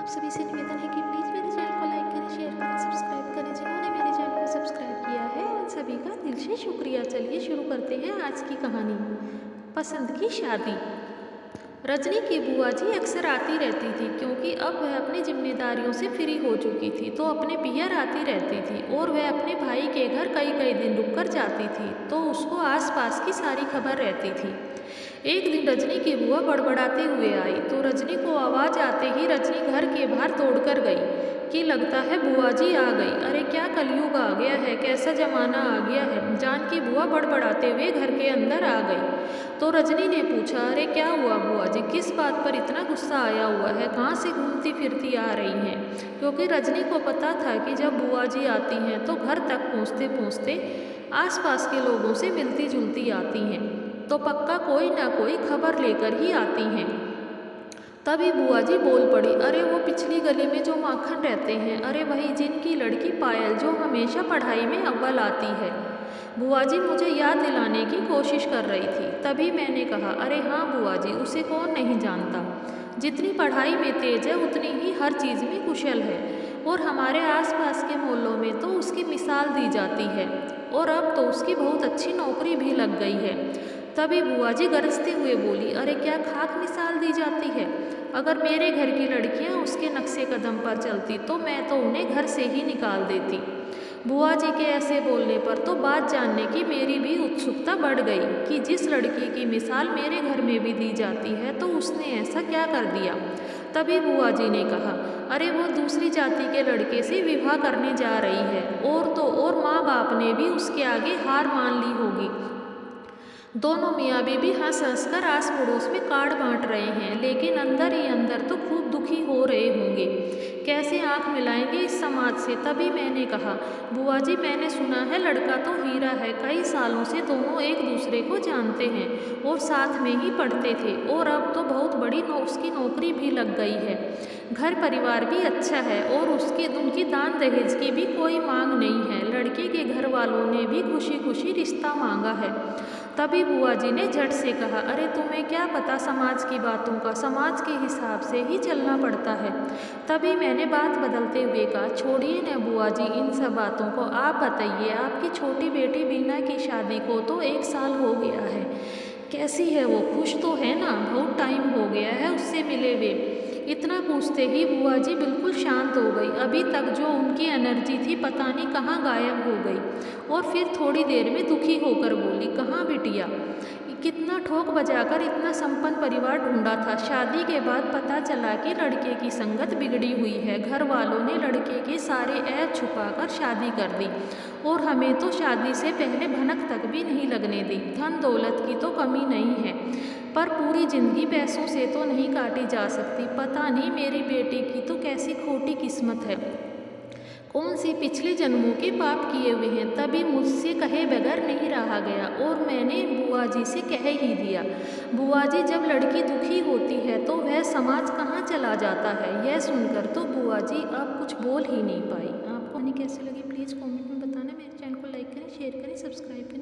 सभी से निवेदन है कि प्लीज़ मेरे चैनल को लाइक करें, शेयर करें, सब्सक्राइब करें। जिन्होंने मेरे चैनल को सब्सक्राइब किया है उन सभी का दिल से शुक्रिया। चलिए शुरू करते हैं आज की कहानी। पसंद की शादी। रजनी की बुआ जी अक्सर आती रहती थी क्योंकि अब वह अपनी जिम्मेदारियों से फ्री हो चुकी थी, तो अपने पियर आती रहती थी और वह अपने भाई के घर कई कई दिन रुककर जाती थी, तो उसको आसपास की सारी खबर रहती थी। एक दिन रजनी की बुआ बड़बड़ाते हुए आई तो रजनी को आवाज़ आते ही रजनी घर के बाहर दौड़कर गई कि लगता है बुआ जी आ गई। अरे क्या कलयुग आ गया है, कैसा जमाना आ गया है। जानकी बुआ बड़बड़ाते हुए घर के अंदर आ गई तो रजनी ने पूछा, अरे क्या हुआ बुआ जी, किस बात पर इतना गुस्सा आया हुआ है, कहाँ से घूमती फिरती आ रही हैं। क्योंकि रजनी को पता था कि जब बुआ जी आती हैं तो घर तक पहुँचते पहुँचते आसपास के लोगों से मिलती जुलती आती हैं, तो पक्का कोई ना कोई खबर लेकर ही आती हैं। तभी बुआ जी बोल पड़ी, अरे वो पिछली गली में जो माखन रहते हैं, अरे वही जिनकी लड़की पायल जो हमेशा पढ़ाई में अव्वल आती है। बुआ जी मुझे याद दिलाने की कोशिश कर रही थी। तभी मैंने कहा, अरे हाँ बुआ जी, उसे कौन नहीं जानता। जितनी पढ़ाई में तेज है उतनी ही हर चीज़ में कुशल है, और हमारे आसपास के मोहल्लों में तो उसकी मिसाल दी जाती है, और अब तो उसकी बहुत अच्छी नौकरी भी लग गई है। तभी बुआ जी गरजते हुए बोली, अरे क्या खाक मिसाल दी जाती है। अगर मेरे घर की लड़कियां उसके नक्शे कदम पर चलती तो मैं तो उन्हें घर से ही निकाल देती। बुआ जी के ऐसे बोलने पर तो बात जानने की मेरी भी उत्सुकता बढ़ गई कि जिस लड़की की मिसाल मेरे घर में भी दी जाती है तो उसने ऐसा क्या कर दिया। तभी बुआ जी ने कहा, अरे वो दूसरी जाति के लड़के से विवाह करने जा रही है, और तो और माँ बाप ने भी उसके आगे हार मान ली होगी। दोनों मियाँ बीबी हंस हंस कर आस पड़ोस में कार्ड बांट रहे हैं, लेकिन अंदर ही अंदर तो खूब दुखी हो रहे होंगे। कैसे आंख मिलाएंगे इस समाज से। तभी मैंने कहा, बुआ जी मैंने सुना है लड़का तो हीरा है, कई सालों से दोनों एक दूसरे को जानते हैं और साथ में ही पढ़ते थे, और अब तो बहुत बड़ी उसकी नौकरी भी लग गई है, घर परिवार भी अच्छा है, और उनकी दान दहेज की भी कोई मांग नहीं है। लड़के के घर वालों ने भी खुशी खुशी रिश्ता मांगा है। तभी बुआ जी ने झट से कहा, अरे तुम्हें क्या पता समाज की बातों का, समाज के हिसाब से ही चलना पड़ता है। तभी मैंने बात बदलते हुए कहा, छोड़िए न बुआ जी इन सब बातों को, आप बताइए आपकी छोटी बेटी बीना की शादी को तो 1 साल हो गया है, कैसी है वो, खुश तो है ना, बहुत टाइम हो गया है उससे मिले हुए। इतना पूछते ही बुआ जी बिल्कुल शांत हो गई। अभी तक जो उनकी एनर्जी थी पता नहीं कहाँ गायब हो गई, और फिर थोड़ी देर में दुखी होकर बोली, कहाँ बिटिया, कितना ठोक बजाकर इतना संपन्न परिवार ढूंढा था, शादी के बाद पता चला कि लड़के की संगत बिगड़ी हुई है। घर वालों ने लड़के के सारे ऐब छुपाकर शादी कर दी, और हमें तो शादी से पहले भनक तक भी नहीं लगने दी। धन दौलत की तो कमी नहीं है, पर पूरी जिंदगी पैसों से तो नहीं काटी जा सकती। पता नहीं मेरी बेटी की तो कैसी खोटी किस्मत है, कौन सी पिछले जन्मों के पाप किए हुए हैं। तभी मुझसे कहे बगैर नहीं रहा गया, और मैंने बुआ जी से कह ही दिया। बुआ जी जब लड़की दुखी होती है तो वह समाज कहाँ चला जाता है। यह सुनकर तो बुआ जी अब कुछ बोल ही नहीं पाई। आपको कहानी कैसी लगी प्लीज़ कमेंट में बताना। मेरे चैनल को लाइक करें, शेयर करें, सब्सक्राइब करें।